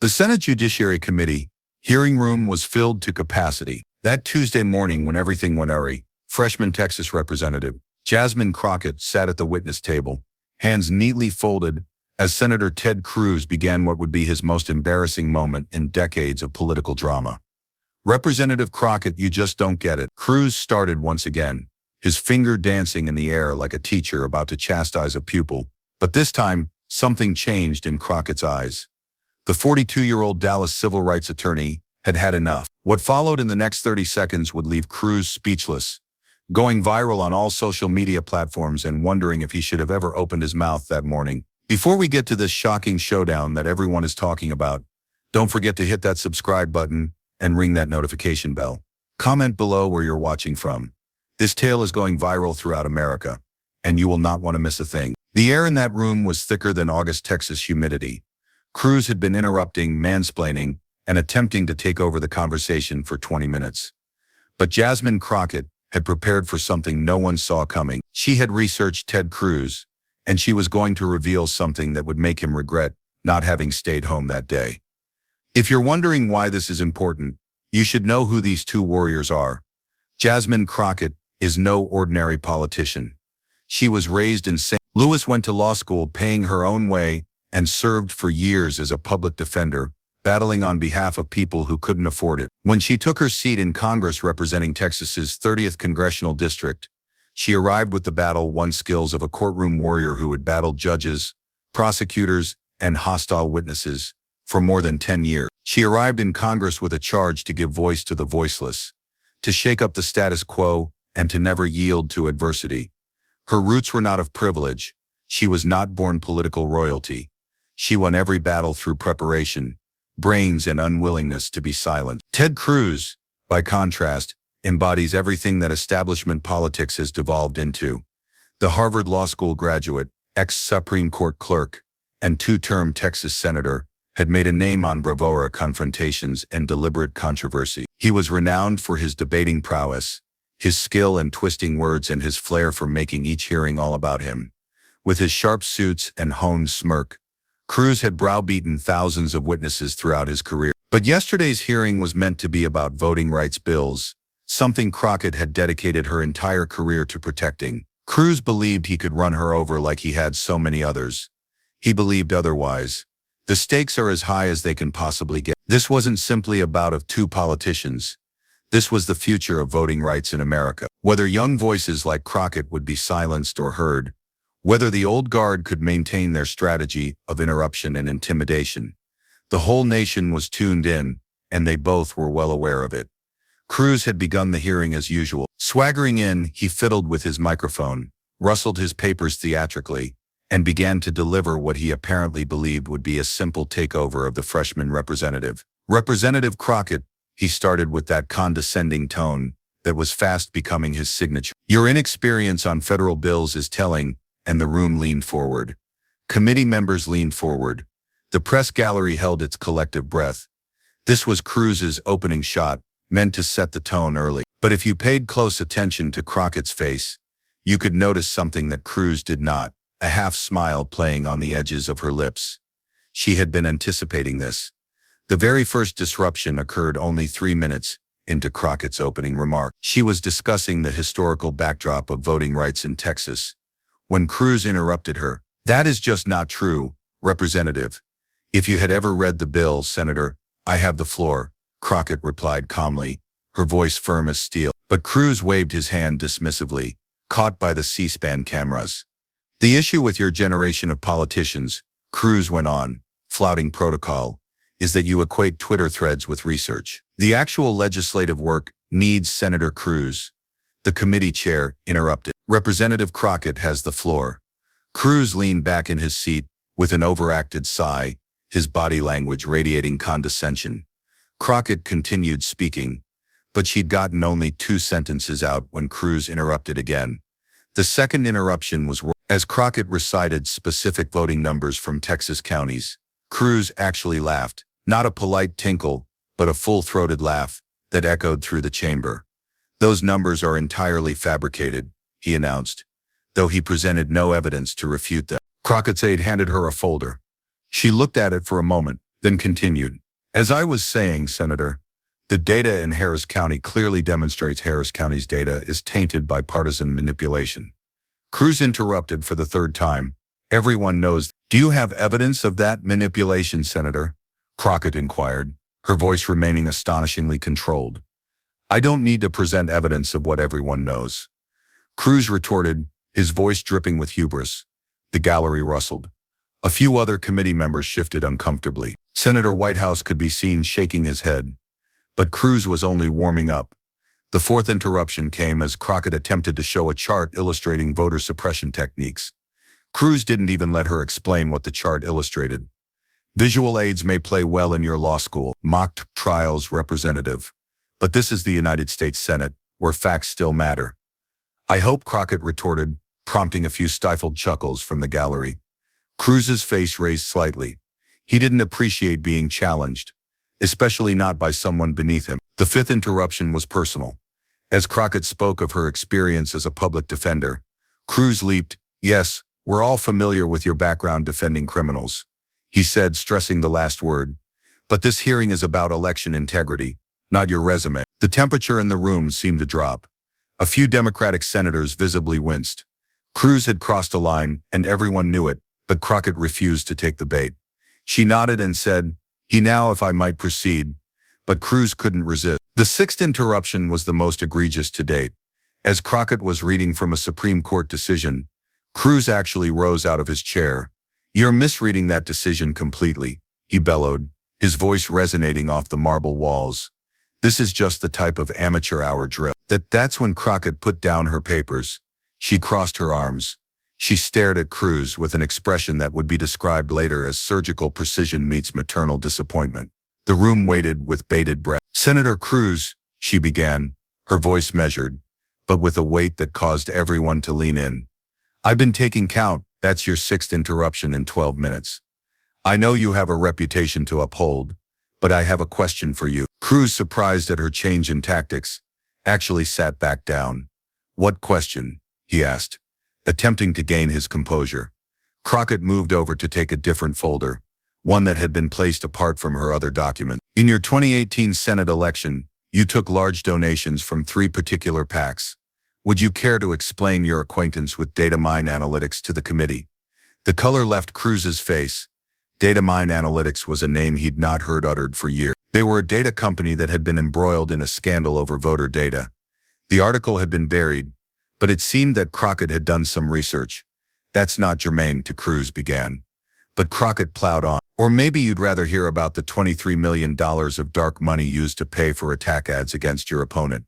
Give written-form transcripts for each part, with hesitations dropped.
The Senate Judiciary Committee hearing room was filled to capacity. That Tuesday morning when everything went awry, freshman Texas Representative Jasmine Crockett sat at the witness table, hands neatly folded, as Senator Ted Cruz began what would be his most embarrassing moment in decades of political drama. "Representative Crockett, you just don't get it." Cruz started once again, his finger dancing in the air like a teacher about to chastise a pupil. But this time, something changed in Crockett's eyes. The 42-year-old Dallas civil rights attorney had had enough. What followed in the next 30 seconds would leave Cruz speechless, going viral on all social media platforms and wondering if he should have ever opened his mouth that morning. Before we get to this shocking showdown that everyone is talking about, don't forget to hit that subscribe button and ring that notification bell. Comment below where you're watching from. This tale is going viral throughout America, and you will not want to miss a thing. The air in that room was thicker than August Texas humidity. Cruz had been interrupting, mansplaining, and attempting to take over the conversation for 20 minutes. But Jasmine Crockett had prepared for something no one saw coming. She had researched Ted Cruz, and she was going to reveal something that would make him regret not having stayed home that day. If you're wondering why this is important, you should know who these two warriors are. Jasmine Crockett is no ordinary politician. She was raised in St. Louis, went to law school paying her own way, and served for years as a public defender, battling on behalf of people who couldn't afford it. When she took her seat in Congress representing Texas's 30th congressional district, she arrived with the battle-won skills of a courtroom warrior who had battled judges, prosecutors, and hostile witnesses for more than 10 years. She arrived in Congress with a charge to give voice to the voiceless, to shake up the status quo, and to never yield to adversity. Her roots were not of privilege. She was not born political royalty. She won every battle through preparation, brains, and unwillingness to be silent. Ted Cruz, by contrast, embodies everything that establishment politics has devolved into. The Harvard Law School graduate, ex-Supreme Court clerk, and two-term Texas senator, had made a name on bravura confrontations and deliberate controversy. He was renowned for his debating prowess, his skill in twisting words, and his flair for making each hearing all about him. With his sharp suits and honed smirk, Cruz had browbeaten thousands of witnesses throughout his career. But yesterday's hearing was meant to be about voting rights bills, something Crockett had dedicated her entire career to protecting. Cruz believed he could run her over like he had so many others. He believed otherwise. The stakes are as high as they can possibly get. This wasn't simply a bout of two politicians. This was the future of voting rights in America. Whether young voices like Crockett would be silenced or heard, whether the old guard could maintain their strategy of interruption and intimidation, the whole nation was tuned in, and they both were well aware of it. Cruz had begun the hearing as usual. Swaggering in, he fiddled with his microphone, rustled his papers theatrically, and began to deliver what he apparently believed would be a simple takeover of the freshman representative. "Representative Crockett," he started with that condescending tone that was fast becoming his signature. "Your inexperience on federal bills is telling," and the room leaned forward. Committee members leaned forward. The press gallery held its collective breath. This was Cruz's opening shot, meant to set the tone early. But if you paid close attention to Crockett's face, you could notice something that Cruz did not, a half smile playing on the edges of her lips. She had been anticipating this. The very first disruption occurred only 3 minutes into Crockett's opening remark. She was discussing the historical backdrop of voting rights in Texas, when Cruz interrupted her. "That is just not true, Representative. If you had ever read the bill, Senator, I have the floor," Crockett replied calmly, her voice firm as steel. But Cruz waved his hand dismissively, caught by the C-SPAN cameras. "The issue with your generation of politicians," Cruz went on, flouting protocol, "is that you equate Twitter threads with research. The actual legislative work needs Senator Cruz." The committee chair interrupted. "Representative Crockett has the floor." Cruz leaned back in his seat with an overacted sigh, his body language radiating condescension. Crockett continued speaking, but she'd gotten only 2 sentences out when Cruz interrupted again. The second interruption was as Crockett recited specific voting numbers from Texas counties. Cruz actually laughed, not a polite tinkle, but a full-throated laugh that echoed through the chamber. "Those numbers are entirely fabricated," he announced, though he presented no evidence to refute them. Crockett's aide handed her a folder. She looked at it for a moment, then continued. As I was saying, Senator, the data in Harris County clearly demonstrates Harris County's data is tainted by partisan manipulation. Cruz interrupted for the third time. Everyone knows. Do you have evidence of that manipulation, Senator? Crockett inquired, her voice remaining astonishingly controlled. I don't need to present evidence of what everyone knows. Cruz retorted, his voice dripping with hubris. The gallery rustled. A few other committee members shifted uncomfortably. Senator Whitehouse could be seen shaking his head. But Cruz was only warming up. The fourth interruption came as Crockett attempted to show a chart illustrating voter suppression techniques. Cruz didn't even let her explain what the chart illustrated. Visual aids may play well in your law school, mock trials representative. But this is the United States Senate, where facts still matter. I hope, Crockett retorted, prompting a few stifled chuckles from the gallery. Cruz's face raised slightly. He didn't appreciate being challenged, especially not by someone beneath him. The fifth interruption was personal. As Crockett spoke of her experience as a public defender, Cruz leaped. Yes, we're all familiar with your background defending criminals, he said, stressing the last word. But this hearing is about election integrity, not your resume. The temperature in the room seemed to drop. A few Democratic senators visibly winced. Cruz had crossed a line, and everyone knew it, but Crockett refused to take the bait. She nodded and said, now if I might proceed. But Cruz couldn't resist. The sixth interruption was the most egregious to date. As Crockett was reading from a Supreme Court decision, Cruz actually rose out of his chair. You're misreading that decision completely, he bellowed, his voice resonating off the marble walls. This is just the type of amateur hour drill. That's when Crockett put down her papers. She crossed her arms. She stared at Cruz with an expression that would be described later as surgical precision meets maternal disappointment. The room waited with bated breath. Senator Cruz, she began, her voice measured, but with a weight that caused everyone to lean in. I've been taking count. That's your sixth interruption in 12 minutes. I know you have a reputation to uphold, but I have a question for you. Cruz, surprised at her change in tactics, actually sat back down. What question? He asked, attempting to gain his composure. Crockett moved over to take a different folder, one that had been placed apart from her other document. In your 2018 Senate election, you took large donations from 3 particular PACs. Would you care to explain your acquaintance with data mine analytics to the committee? The color left Cruz's face. Data mine analytics was a name he'd not heard uttered for years. They were a data company that had been embroiled in a scandal over voter data. The article had been buried, but it seemed that Crockett had done some research. That's not germane to Cruz began. But Crockett plowed on. Or maybe you'd rather hear about the $23 million of dark money used to pay for attack ads against your opponent.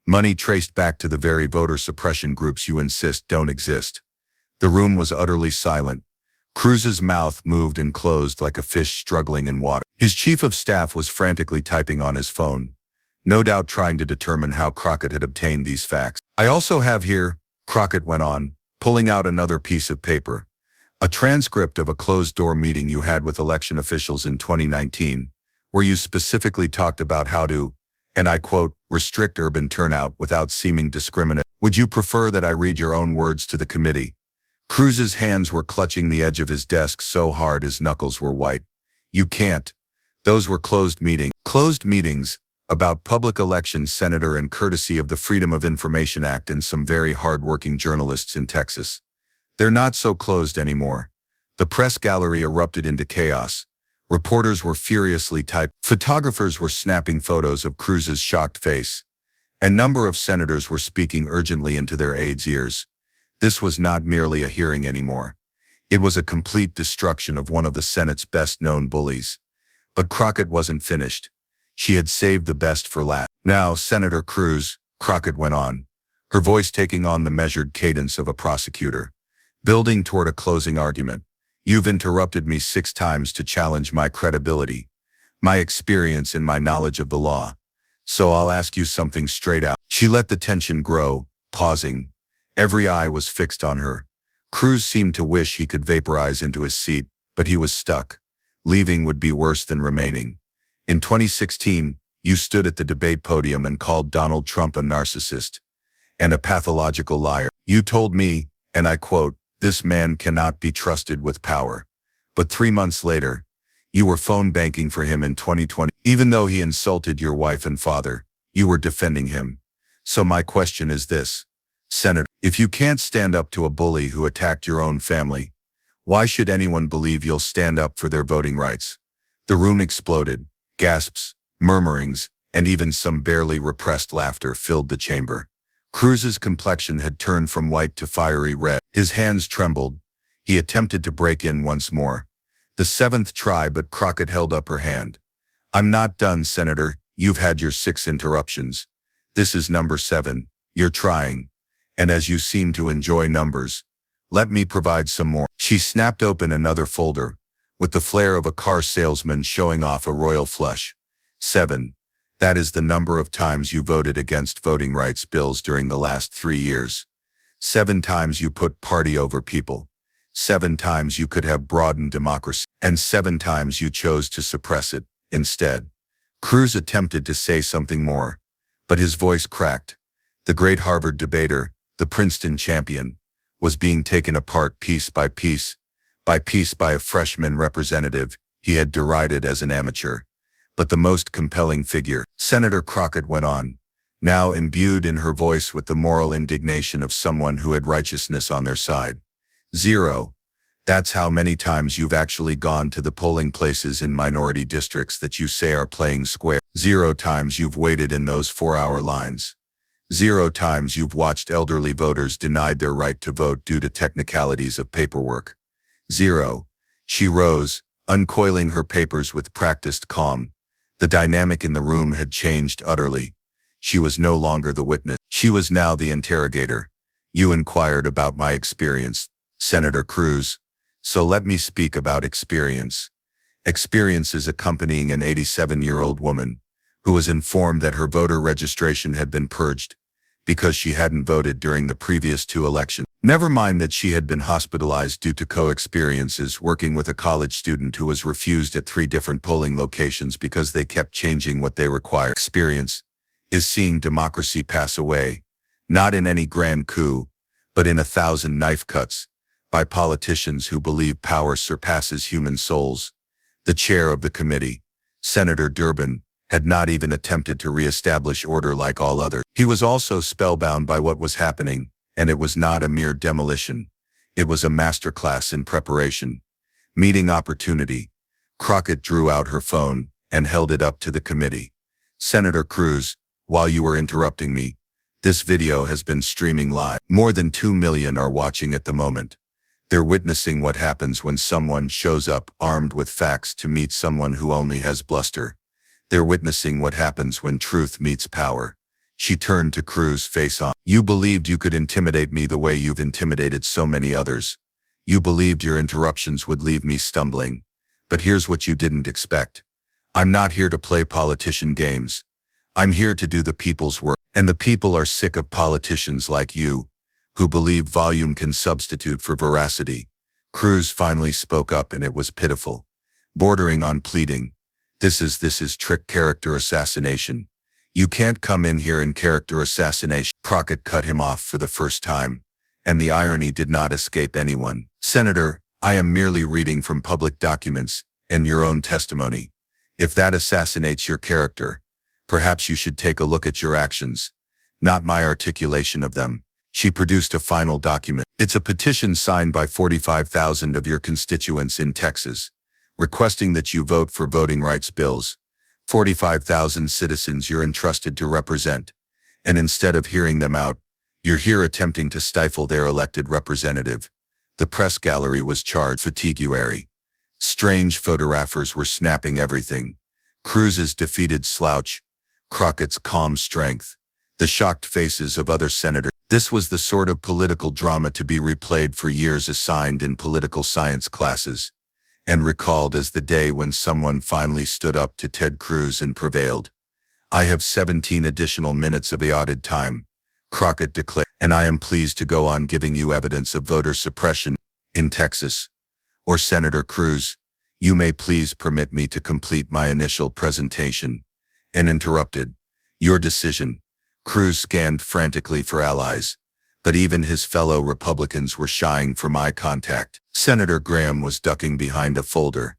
Money traced back to the very voter suppression groups you insist don't exist. The room was utterly silent. Cruz's mouth moved and closed like a fish struggling in water. His chief of staff was frantically typing on his phone, no doubt trying to determine how Crockett had obtained these facts. I also have here, Crockett went on, pulling out another piece of paper, a transcript of a closed-door meeting you had with election officials in 2019, where you specifically talked about how to, and I quote, restrict urban turnout without seeming discriminatory. Would you prefer that I read your own words to the committee? Cruz's hands were clutching the edge of his desk so hard his knuckles were white. You can't. Those were closed meetings. Closed meetings about public elections, Senator, and courtesy of the Freedom of Information Act and some very hard-working journalists in Texas. They're not so closed anymore. The press gallery erupted into chaos. Reporters were furiously typing. Photographers were snapping photos of Cruz's shocked face. A number of senators were speaking urgently into their aides' ears. This was not merely a hearing anymore. It was a complete destruction of one of the Senate's best-known bullies. But Crockett wasn't finished. She had saved the best for last. Now, Senator Cruz, Crockett went on, her voice taking on the measured cadence of a prosecutor, building toward a closing argument. You've interrupted me 6 times to challenge my credibility, my experience, and my knowledge of the law. So I'll ask you something straight out. She let the tension grow, pausing. Every eye was fixed on her. Cruz seemed to wish he could vaporize into his seat, but he was stuck. Leaving would be worse than remaining. In 2016, you stood at the debate podium and called Donald Trump a narcissist and a pathological liar. You told me, and I quote, this man cannot be trusted with power. But 3 months later, You were phone banking for him in 2020. Even though he insulted your wife and father, you were defending him. So my question is this, Senator, if you can't stand up to a bully who attacked your own family, why should anyone believe you'll stand up for their voting rights? The room exploded. Gasps, murmurings, and even some barely repressed laughter filled the chamber. Cruz's complexion had turned from white to fiery red. His hands trembled. He attempted to break in once more. The seventh try, but Crockett held up her hand. I'm not done, Senator. You've had your 6 interruptions. This is number 7. You're trying. And as you seem to enjoy numbers, let me provide some more. She snapped open another folder, with the flair of a car salesman showing off a royal flush. 7. That is the number of times you voted against voting rights bills during the last 3 years. 7 times you put party over people. 7 times you could have broadened democracy. And 7 times you chose to suppress it instead. Cruz attempted to say something more, but his voice cracked. The great Harvard debater, the Princeton champion, was being taken apart piece by a freshman representative he had derided as an amateur. But the most compelling figure, Senator Crockett went on, now imbued in her voice with the moral indignation of someone who had righteousness on their side. 0. That's how many times you've actually gone to the polling places in minority districts that you say are playing square. 0 times you've waited in those 4-hour lines. 0 times you've watched elderly voters denied their right to vote due to technicalities of paperwork. 0. She rose, uncoiling her papers with practiced calm. The dynamic in the room had changed utterly. She was no longer the witness. She was now the interrogator. You inquired about my experience, Senator Cruz. So let me speak about experience. Experience is accompanying an 87-year-old woman who was informed that her voter registration had been purged because she hadn't voted during the previous 2 elections. Never mind that she had been hospitalized due to co-experiences working with a college student who was refused at 3 different polling locations because they kept changing what they require. Experience is seeing democracy pass away, not in any grand coup, but in 1,000 knife cuts, by politicians who believe power surpasses human souls. The chair of the committee, Senator Durbin, had not even attempted to reestablish order like all others. He was also spellbound by what was happening, and it was not a mere demolition. It was a masterclass in preparation. Meeting opportunity. Crockett drew out her phone and held it up to the committee. Senator Cruz, while you were interrupting me, this video has been streaming live. More than 2 million are watching at the moment. They're witnessing what happens when someone shows up armed with facts to meet someone who only has bluster. They're witnessing what happens when truth meets power. She turned to Cruz, face on. You believed you could intimidate me the way you've intimidated so many others. You believed your interruptions would leave me stumbling. But here's what you didn't expect. I'm not here to play politician games. I'm here to do the people's work. And the people are sick of politicians like you, who believe volume can substitute for veracity. Cruz finally spoke up, and it was pitiful, bordering on pleading. This is trick character assassination. You can't come in here in character assassination. Crockett cut him off for the first time, and the irony did not escape anyone. Senator, I am merely reading from public documents and your own testimony. If that assassinates your character, perhaps you should take a look at your actions, not my articulation of them. She produced a final document. It's a petition signed by 45,000 of your constituents in Texas, requesting that you vote for voting rights bills. 45,000 citizens you're entrusted to represent. And instead of hearing them out, you're here attempting to stifle their elected representative. The press gallery was charged fatiguery. Strange photographers were snapping everything. Cruz's defeated slouch, Crockett's calm strength, the shocked faces of other senators. This was the sort of political drama to be replayed for years, assigned in political science classes, and recalled as the day when someone finally stood up to Ted Cruz and prevailed. I have 17 additional minutes of allotted time, Crockett declared, and I am pleased to go on giving you evidence of voter suppression in Texas. Or Senator Cruz, you may please permit me to complete my initial presentation. And interrupted. Your decision. Cruz scanned frantically for allies, but even his fellow Republicans were shying from eye contact. Senator Graham was ducking behind a folder.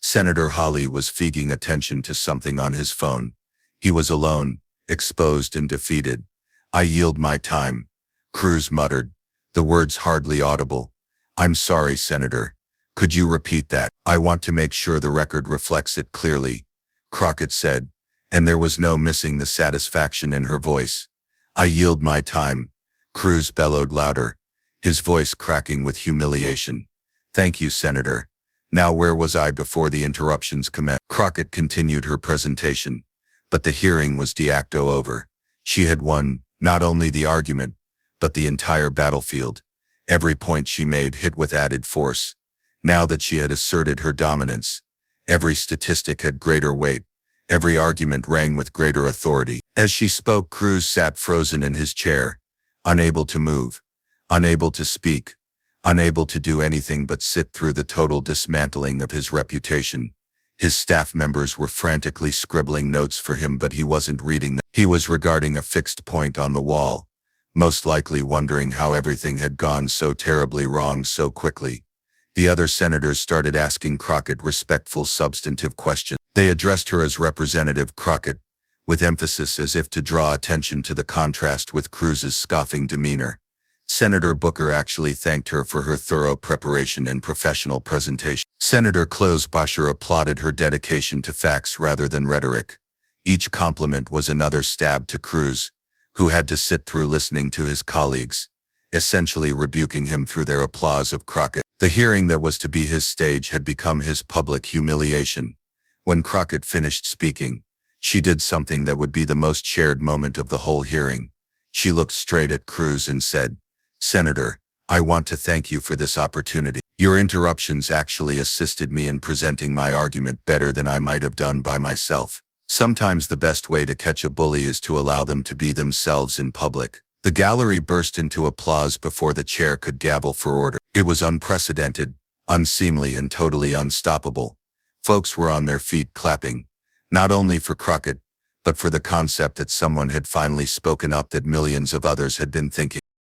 Senator Hawley was feeding attention to something on his phone. He was alone, exposed and defeated. "I yield my time," Cruz muttered, the words hardly audible. "I'm sorry, Senator. Could you repeat that?" "I want to make sure the record reflects it clearly," Crockett said, and there was no missing the satisfaction in her voice. "I yield my time," Cruz bellowed louder, his voice cracking with humiliation. "Thank you, Senator. Now where was I before the interruptions commenced?" Crockett continued her presentation, but the hearing was de facto over. She had won, not only the argument, but the entire battlefield. Every point she made hit with added force. Now that she had asserted her dominance, every statistic had greater weight. Every argument rang with greater authority. As she spoke, Cruz sat frozen in his chair, unable to move, unable to speak, unable to do anything but sit through the total dismantling of his reputation. His staff members were frantically scribbling notes for him, but he wasn't reading them. He was regarding a fixed point on the wall, most likely wondering how everything had gone so terribly wrong so quickly. The other senators started asking Crockett respectful, substantive questions. They addressed her as Representative Crockett, with emphasis as if to draw attention to the contrast with Cruz's scoffing demeanor. Senator Booker actually thanked her for her thorough preparation and professional presentation. Senator Klobuchar applauded her dedication to facts rather than rhetoric. Each compliment was another stab to Cruz, who had to sit through listening to his colleagues, essentially rebuking him through their applause of Crockett. The hearing that was to be his stage had become his public humiliation. When Crockett finished speaking, she did something that would be the most shared moment of the whole hearing. She looked straight at Cruz and said, "Senator, I want to thank you for this opportunity. Your interruptions actually assisted me in presenting my argument better than I might have done by myself. Sometimes the best way to catch a bully is to allow them to be themselves in public." The gallery burst into applause before the chair could gavel for order. It was unprecedented, unseemly, and totally unstoppable. Folks were on their feet clapping, not only for Crockett, but for the concept that someone had finally spoken up that millions of others had been thinking.